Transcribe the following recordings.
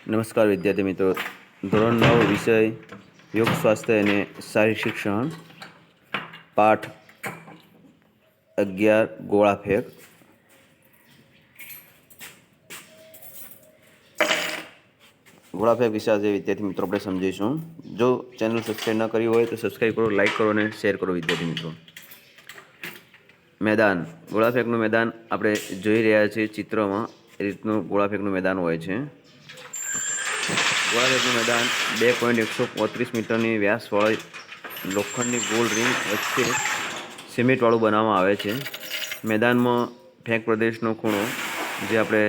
નમસ્કાર વિદ્યાર્થી મિત્રો, ધોરણ 9 વિષય યોગ સ્વાસ્થ્ય અને શારીરિક શિક્ષણ, પાઠ 11 ગોળા ફેંક. ગોળા ફેંક વિશે આજે વિદ્યાર્થી મિત્રો આપણે સમજીશું. જો ચેનલ સબસ્ક્રાઈબ ન કરી હોય તો સબસ્ક્રાઈબ કરો, લાઈક કરો અને શેર કરો. વિદ્યાર્થી મિત્રો, મેદાન, ગોળા ફેંકનું મેદાન આપણે જોઈ રહ્યા છીએ ચિત્રમાં. એ રીતનું ગોળા ફેંકનું મેદાન હોય છે. ગોળા ફેંકનું મેદાન 2.135 મીટરની વ્યાસવાળી લોખંડની ગોળ રિંગ વચ્ચે સિમેન્ટવાળું બનાવવામાં આવે છે. મેદાનમાં ફેંક પ્રદેશનો ખૂણો જે આપણે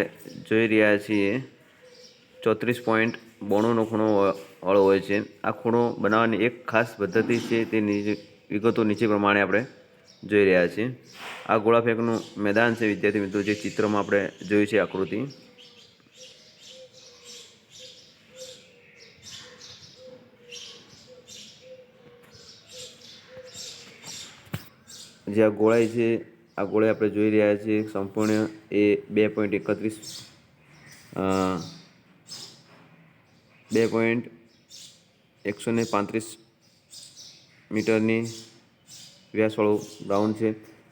જોઈ રહ્યા છીએ 34.92નો ખૂણો વાળો હોય છે. આ ખૂણો બનાવવાની એક ખાસ પદ્ધતિ છે, તે વિગતો નીચે પ્રમાણે આપણે જોઈ રહ્યા છીએ. આ ગોળા ફેંકનું મેદાન છે વિદ્યાર્થી મિત્રો, જે ચિત્રમાં આપણે જોયું છે આકૃતિ. જે આ ગોળાઈ છે, આ ગોળાઈ આપણે જોઈ રહ્યા છીએ સંપૂર્ણ એ 2.135 મીટરની વ્યાસવાળું ગ્રાઉન્ડ છે.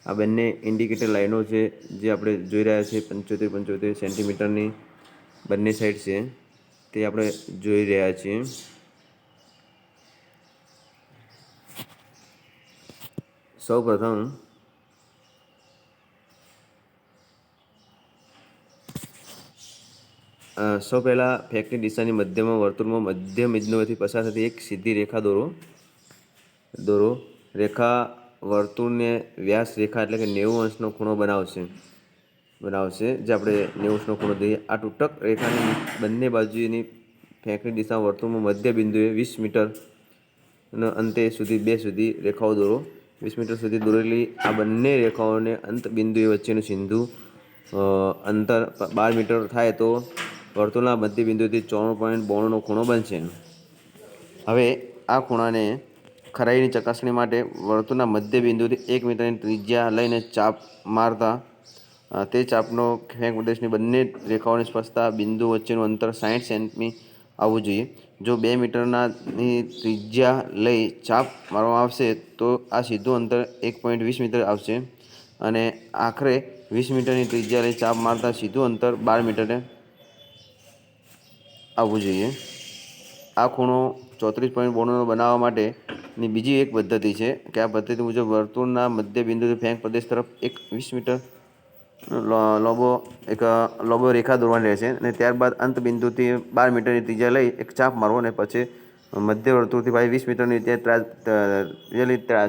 આ બંને ઇન્ડિકેટર લાઈનો છે જે આપણે જોઈ રહ્યા છીએ 75 સેન્ટીમીટરની બંને સાઈડ છે, તે આપણે જોઈ રહ્યા છીએ. સૌ પ્રથમ પહેલાં ફેંકની દિશાની મધ્યમાં વર્તુળમાં મધ્ય બિંદુઓથી પસાર થતી એક સીધી રેખા દોરો. રેખા વર્તુળને વ્યાસ રેખા એટલે કે 90 અંશનો ખૂણો બનાવશે, જે આપણે 90 અંશનો ખૂણો દઈએ. આ તૂટક રેખાની બંને બાજુની ફેંકની દિશામાં વર્તુળમાં મધ્ય બિંદુએ 20 મીટરના અંતે સુધી 2 સુધી રેખાઓ દોરો. 20 મીટર સુધી દોરેલી આ બંને રેખાઓને અંત બિંદુએ વચ્ચેનું સીધું અંતર 12 મીટર થાય તો વર્તુળના મધ્ય બિંદુથી 94.92નો ખૂણો બનશે. હવે આ ખૂણાને ખરાઈની ચકાસણી માટે વર્તુળના મધ્ય બિંદુથી 1 મીટરની ત્રિજ્યા લઈને ચાપ મારતા તે ચાપનો ફેંક પ્રદેશની બંને રેખાઓને સ્પર્શતા બિંદુ વચ્ચેનું અંતર 60 સેમી આવવું જોઈએ. જો 2 મીટરની ત્રિજ્યા લઈ ચાપ મારવામાં આવશે તો આ સીધું અંતર 1.20 મીટર આવશે અને આખરે 20 મીટરની ત્રિજ્યા લઈ ચાપ મારતા સીધું અંતર 12 મીટરે આવવું જોઈએ. આ ખૂણો 34.92નો બનાવવા માટેની બીજી એક પદ્ધતિ છે કે આ પદ્ધતિ મુજબ વર્તુળના મધ્ય બિંદુથી ફેંક પ્રદેશ તરફ એક 20 મીટર લોબો રેખા દોરવાની રહેશે અને ત્યારબાદ અંત બિંદુથી 12 મીટરની ત્રિજ્યા લઈ એક ચાપ મારવો અને પછી મધ્ય વર્તુળથી 20 મીટરની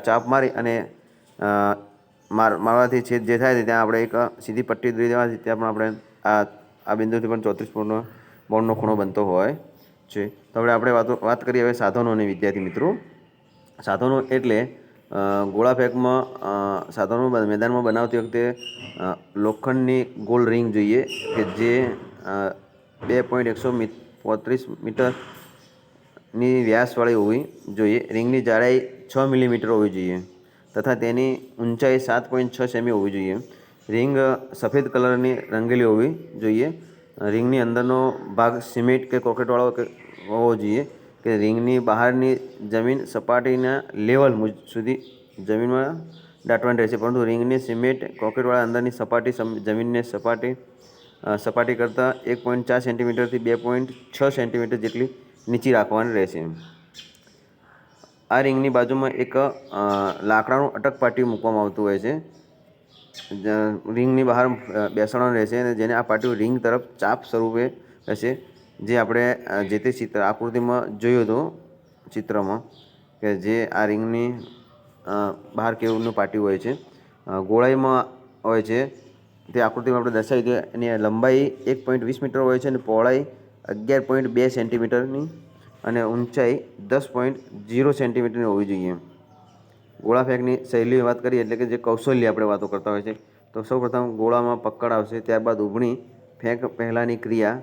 ચાપ મારી અને મારવાથી છેદ જે થાય ત્યાં આપણે એક સીધી પટ્ટી દોરી દેવાથી ત્યાં પણ આપણે આ બિંદુથી પણ 34.92નો ખૂણો બનતો હોય છે. તો આપણે વાત કરીએ હવે સાધનોની. વિદ્યાર્થી મિત્રો, સાધનો એટલે ગોળા ફેંકમાં સાધનો મેદાનમાં બનાવતી વખતે લોખંડની ગોળ રિંગ જોઈએ કે જે 2.135 મીટરની વ્યાસવાળી હોવી જોઈએ. રિંગની જાડાઈ 6 મિલીમીટર હોવી જોઈએ તથા તેની ઊંચાઈ 7.6 સેમી હોવી જોઈએ. રિંગ સફેદ કલરની રંગેલી હોવી જોઈએ. રિંગની અંદરનો ભાગ સિમેન્ટ કે કોન્ક્રીટવાળો હોવો જોઈએ કે રિંગની બહારની જમીન સપાટીના લેવલ સુધી જમીનમાં દાટવાની રહેશે, પરંતુ રિંગની સિમેન્ટ કોન્ક્રીટવાળા અંદરની સપાટી જમીનને સપાટી કરતાં 1.4 સેન્ટીમીટરથી 2.6 સેન્ટીમીટર જેટલી નીચી રાખવાની રહેશે. આ રિંગની બાજુમાં એક લાકડાનું અટક પાટિયું મૂકવામાં આવતું હોય છે, રિંગની બહાર બેસાડવાનું રહેશે અને જેને આ પાટિયું રિંગ તરફ ચાપ સ્વરૂપે રહેશે, જે આપણે જે તે આકૃતિમાં જોયું હતું ચિત્રમાં કે જે આ રિંગની બહાર કેવું પાટિયું હોય છે, ગોળાઈમાં હોય છે, તે આકૃતિમાં આપણે દર્શાવી દઈએ. એની લંબાઈ 1.20 મીટર હોય છે અને પહોળાઈ 11.2 સેન્ટીમીટરની અને ઊંચાઈ 10.0 સેન્ટીમીટરની હોવી જોઈએ. ગોળા ફેંકની શૈલીની વાત કરીએ એટલે કે જે કૌશલ્ય આપણે વાતો કરતા હોય છે, તો સૌપ્રથમ ગોળામાં પકડ આવશે, ત્યારબાદ ઉઘણી ફેંક પહેલાંની ક્રિયા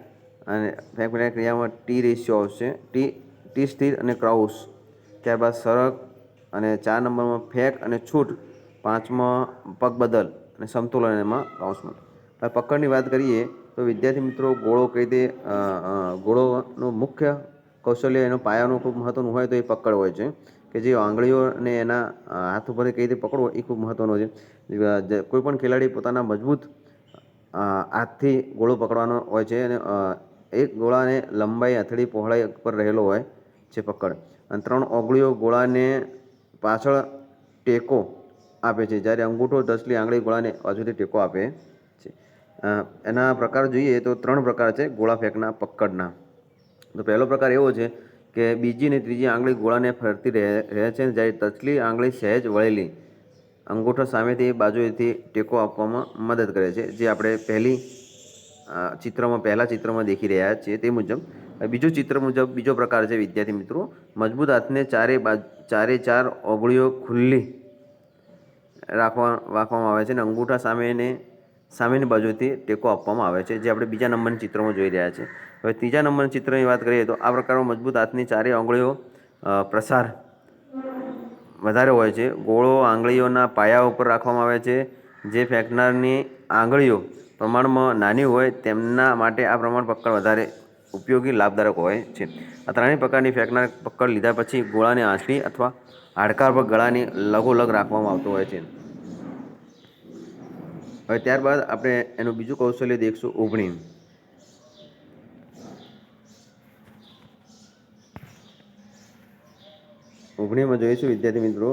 અને ફેંક પહેલાંની ક્રિયામાં ટી રેશિયો આવશે, ટી સ્થિર અને ક્રાઉસ, ત્યારબાદ સરક અને 4 નંબરમાં ફેંક અને છૂટ, 5માં પગ બદલ અને સમતોલન એમાં કાઉન્સમાં. પકડની વાત કરીએ તો વિદ્યાર્થી મિત્રો ગોળો કઈ રીતે ગોળોનું મુખ્ય કૌશલ્ય એનો પાયાનું ખૂબ મહત્ત્વનું હોય તો એ પકડ હોય છે કે જે આંગળીઓને એના હાથ ઉપર કઈ રીતે પકડવો એ ખૂબ મહત્ત્વનો છે. કોઈ પણ ખેલાડી પોતાના મજબૂત હાથથી ગોળો પકડવાનો હોય છે અને એક ગોળાને લંબાઈ હથેળી પહોળાઈ પર રહેલો હોય છે પકડ, અને 3 ઓગળીઓ ગોળાને પાછળ ટેકો આપે છે, જ્યારે અંગૂઠો ટચલી આંગળી ગોળાને બાજુથી ટેકો આપે છે. એના પ્રકાર જોઈએ તો 3 પ્રકાર છે ગોળા ફેંકના પકડના. તો પહેલો પ્રકાર એવો છે કે બીજી અને ત્રીજી આંગળી ગોળાને ફરતી રહે છે, જ્યારે ટચલી આંગળી સહેજ વળેલી અંગૂઠો સામેથી બાજુએથી ટેકો આપવામાં મદદ કરે છે, જે આપણે પહેલા ચિત્રમાં દેખી રહ્યા છીએ તે મુજબ. બીજું ચિત્ર મુજબ બીજો પ્રકાર છે વિદ્યાર્થી મિત્રો, મજબૂત હાથને ચારે ચાર ઓગળીઓ ખુલ્લી રાખવામાં આવે છે અને અંગૂઠા સામેની બાજુથી ટેકો આપવામાં આવે છે, જે આપણે બીજા નંબરના ચિત્રમાં જોઈ રહ્યા છીએ. હવે ત્રીજા નંબરના ચિત્રની વાત કરીએ તો આ પ્રકારમાં મજબૂત હાથની ચારેય આંગળીઓ પ્રસાર વધારે હોય છે. ગોળો આંગળીઓના પાયા ઉપર રાખવામાં આવે છે. જે ફેંકનારની આંગળીઓ પ્રમાણમાં નાની હોય તેમના માટે આ પ્રમાણ પકડ વધારે ઉપયોગી લાભદાયક હોય છે. આ ત્રણેય પ્રકારની ફેંકનાર પકડ લીધા પછી ગોળાને આંસળી અથવા હાડકા પર ગળાની લગોલગ રાખવામાં આવતો હોય છે. હવે ત્યારબાદ આપણે એનું બીજું કૌશલ્ય દેખશું, ઉભણી. ઉભણીમાં જોઈશું વિદ્યાર્થી મિત્રો,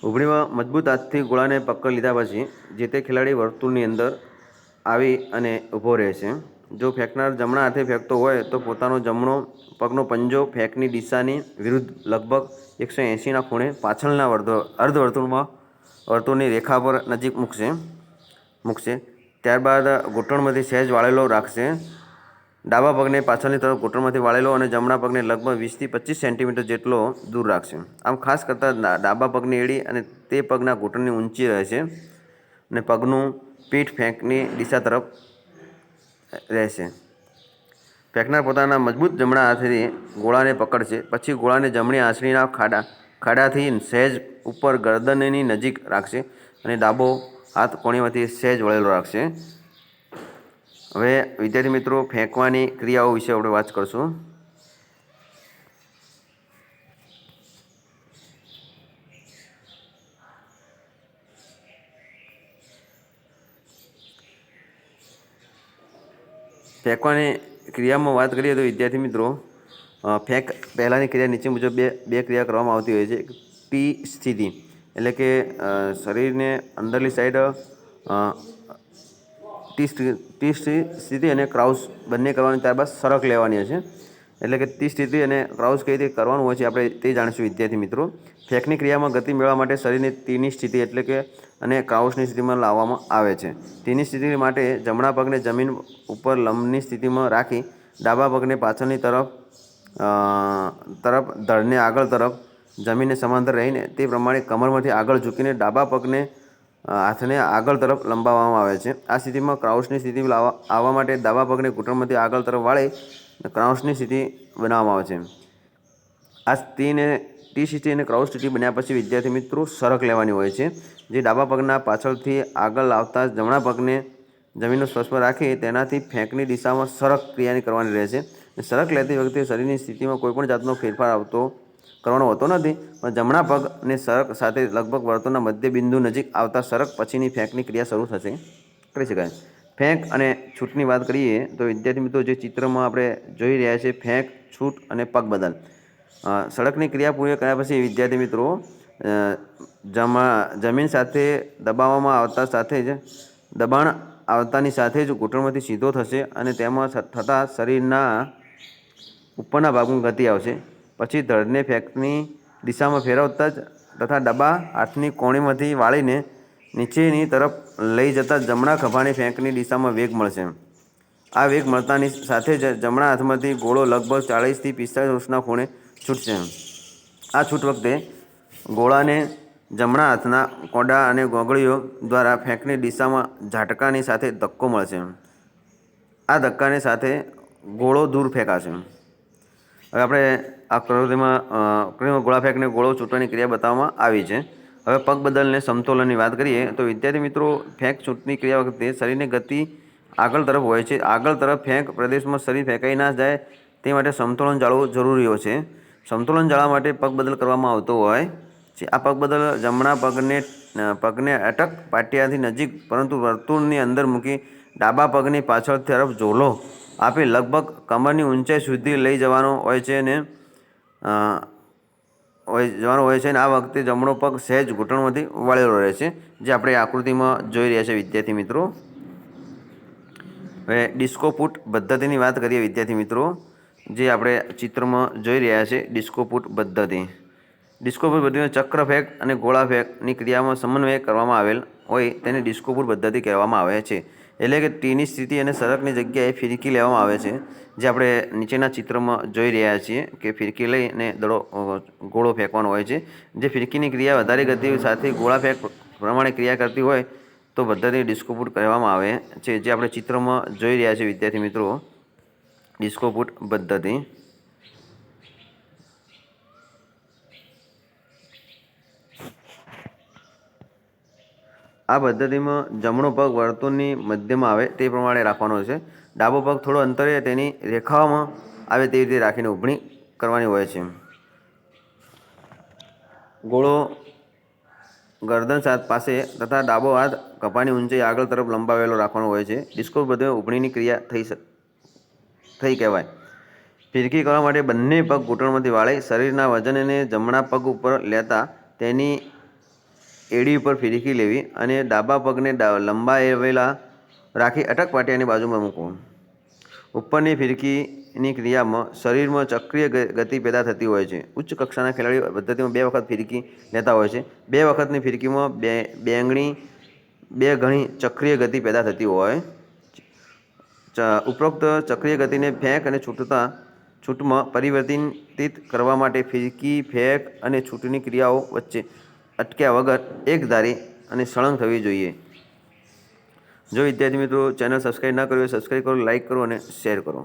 ઉભણીમાં મજબૂત હાથથી ગોળાને પકડ લીધા પછી જે તે ખેલાડી વર્તુળની અંદર આવી અને ઊભો રહે છે. જો ફેંકનાર જમણા હાથે ફેંકતો હોય તો પોતાનો જમણો પગનો પંજો ફેંકની દિશાની વિરુદ્ધ લગભગ 180ના ખૂણે પાછળના વર્તુળની રેખા પર નજીક મૂકશે. ત્યારબાદ ઘૂંટણમાંથી સહેજ વાળેલો રાખશે. ડાબા પગને પાછળની તરફ ઘૂંટણમાંથી વાળેલો અને જમણા પગને લગભગ 20થી 25 સેન્ટીમીટર જેટલો દૂર રાખશે. આમ ખાસ કરતાં ડાબા પગની એડી અને તે પગના ઘૂંટણની ઊંચી રહેશે અને પગનું પીઠ ફેંકની દિશા તરફ રહેશે. ફેંકનાર પોતાના મજબૂત જમણા હાથથી ગોળાને પકડશે. પછી ગોળાને જમણી આંસળીના ખાડાથી સહેજ ઉપર ગરદનની નજીક રાખશે અને ડાબો હાથ કોણીમાંથી સહેજ વળેલો રાખશે. હવે વિદ્યાર્થી મિત્રો ફેંકવાની ક્રિયાઓ વિશે આપણે વાત કરશું. ફેંકવાની ક્રિયામાં વાત કરીએ તો વિદ્યાર્થી મિત્રો પહેલાંની ક્રિયા નીચે મુજબ બે ક્રિયા કરવામાં આવતી હોય છે. ટી સ્થિતિ એટલે કે શરીરને અંદરની સાઈડ ટી સ્થિતિ અને ક્રાઉસ બંને કરવાની, ત્યારબાદ સરક લેવાની હશે. એટલે કે ટી સ્થિતિ અને ક્રાઉસ કઈ રીતે કરવાનું હોય છે આપણે તે જાણીશું વિદ્યાર્થી મિત્રો. ફેંકની ક્રિયામાં ગતિ મેળવવા માટે શરીરને ટીની સ્થિતિ એટલે કે અને ક્રાઉસની સ્થિતિમાં લાવવામાં આવે છે. ટીની સ્થિતિ માટે જમણા પગને જમીન ઉપર લંબની સ્થિતિમાં રાખી ડાબા પગને પાછળની તરફ ધડને આગળ તરફ જમીનને સમાંતર રહીને તે પ્રમાણે કમરમાંથી આગળ ઝૂકીને ડાબા પગને હાથને આગળ તરફ લંબાવવામાં આવે છે. આ સ્થિતિમાં ક્રાઉસની સ્થિતિ આવવા માટે ડાબા પગને ઘૂંટણમાંથી આગળ તરફ વાળી ક્રાઉસની સ્થિતિ બનાવવામાં આવે છે. આ ટી સ્થિતિ અને ક્રાઉસ સ્થિતિ બન્યા પછી વિદ્યાર્થી મિત્રો સરક લેવાની હોય છે, જે ડાબા પગના પાછળથી આગળ લાવતા જમણા પગને જમીનનો સ્પર્શમાં રાખી તેનાથી ફેંકની દિશામાં સરક ક્રિયાની કરવાની રહે છે. સરક લેતી વખતે શરીરની સ્થિતિમાં કોઈપણ જાતનો ફેરફાર કરવાનો હોતો નથી, પણ જમણા પગને સરક સાથે લગભગ વર્તુળના મધ્ય બિંદુ નજીક આવતા સરક પછીની ફેંકની ક્રિયા શરૂ કરી શકાય. ફેંક અને છૂટની વાત કરીએ તો વિદ્યાર્થી મિત્રો જે ચિત્રમાં આપણે જોઈ રહ્યા છીએ ફેંક, છૂટ અને પગ બદલ. સડકની ક્રિયા પૂરી કર્યા પછી વિદ્યાર્થી મિત્રો જમીન સાથે દબાણ આવતાની સાથે જ ઘૂંટણમાંથી સીધો થશે અને તેમાં થતાં શરીરના ઉપરના ભાગમાં ગતિ આવશે. પછી ધડને ફેંકની દિશામાં ફેરવતા જ તથા ડાબા હાથની કોણીમાંથી વાળીને નીચેની તરફ લઈ જતાં જમણા ખભાની ફેંકની દિશામાં વેગ મળશે. આ વેગ મળતાની સાથે જ જમણા હાથમાંથી ગોળો લગભગ 40થી 45°ના ખૂણે છૂટશે. આ છૂટ વખતે ગોળાને જમણા હાથના કોડા અને ગોગળીઓ દ્વારા ફેંકની દિશામાં ઝાટકાની સાથે ધક્કો મળશે. આ ધક્કાની સાથે ગોળો દૂર ફેંકાશે. હવે આપણે આ પ્રવૃત્તિમાં ગોળા ફેંકને ગોળો છૂટવાની ક્રિયા બતાવવામાં આવી છે. હવે પગ બદલને સમતોલનની વાત કરીએ તો વિદ્યાર્થી મિત્રો ફેંક છૂટની ક્રિયા વખતે શરીરની ગતિ આગળ તરફ હોય છે. આગળ તરફ ફેંક પ્રદેશમાં શરીર ફેંકાઈ ના જાય તે માટે સમતોલન જાળવવું જરૂરી હોય છે. સમતોલન જાળવવા માટે પગ બદલ કરવામાં આવતો હોય છે. આ પગ બદલ જમણા પગને અટક પાટિયાથી નજીક પરંતુ વર્તુળની અંદર મૂકી ડાબા પગની પાછળ તરફ ઝોલો આપી લગભગ કમરની ઊંચાઈ સુધી લઈ જવાનો હોય છે અને આ વખતે જમણો પગ સહેજ ઘૂંટણમાંથી વળેલો રહે છે, જે આપણે આકૃતિમાં જોઈ રહ્યા છીએ વિદ્યાર્થી મિત્રો. હવે ડિસ્કો પુટ પદ્ધતિની વાત કરીએ વિદ્યાર્થી મિત્રો, જે આપણે ચિત્રમાં જોઈ રહ્યા છીએ. ડિસ્કો પુટ પદ્ધતિ પદ્ધતિમાં ચક્ર ફેંક અને ગોળા ફેંકની ક્રિયામાં સમન્વય કરવામાં આવેલ હોય તેને ડિસ્કો પુટ પદ્ધતિ કહેવામાં આવે છે. એટલે કે ટીની સ્થિતિ અને સડકની જગ્યાએ ફિરકી લેવામાં આવે છે, જે આપણે નીચેના ચિત્રમાં જોઈ રહ્યા છીએ કે ફિરકી લઈને ગોળો ફેંકવાનો હોય છે. જે ફિરકીની ક્રિયા વધારે ગતિ સાથે ગોળા ફેંક પ્રમાણે ક્રિયા કરતી હોય તો પદ્ધતિ ડિસ્કો પુટ કહેવામાં આવે છે, જે આપણે ચિત્રમાં જોઈ રહ્યા છીએ વિદ્યાર્થી મિત્રો. ડિસ્કો પુટ પદ્ધતિ આ પદ્ધતિમાં જમણો પગ વર્તુળની મધ્યમાં આવે તે પ્રમાણે રાખવાનો છે. ડાબો પગ થોડો અંતરે તેની રેખામાં આવે તેવી રીતે રાખીને ઉભણી કરવાની હોય છે. ગોળો ગરદન પાસે તથા ડાબો હાથ કપાળની ઊંચાઈ આગળ તરફ લંબાવેલો રાખવાનો હોય છે. ડિસ્કો પદ્ધતિમાં ઉભણીની ક્રિયા થઈ કહેવાય. ફિરકી કરવા માટે બંને પગ ઘૂંટણમાંથી વાળી શરીરના વજનને જમણા પગ ઉપર લેતા તેની એડી ઉપર ફિરકી લેવી અને ડાબા પગને લંબાવેલા રાખી અટક પાટિયાની બાજુમાં મૂકવું. ઉપરની ફિરકીની ક્રિયામાં શરીરમાં ચક્રીય ગતિ પેદા થતી હોય છે. ઉચ્ચ કક્ષાના ખેલાડીઓ પદ્ધતિમાં 2 વખત ફિરકી લેતા હોય છે. 2 વખતની ફિરકીમાં બે ગણી ચક્રીય ગતિ પેદા થતી હોય. ઉપરોક્ત ચક્રીય ગતિને ફેંક અને છૂટમાં પરિવર્તિત કરવા માટે ફિરકી ફેંક અને છૂટની ક્રિયાઓ વચ્ચે અટક્યા વગર એકધારી અને સળંગ થવી જોઈએ. જો વિદ્યાર્થી મિત્રો ચેનલ સબસ્ક્રાઈબ ના કરી હોય સબસ્ક્રાઈબ કરો, લાઇક કરો અને શેર કરો.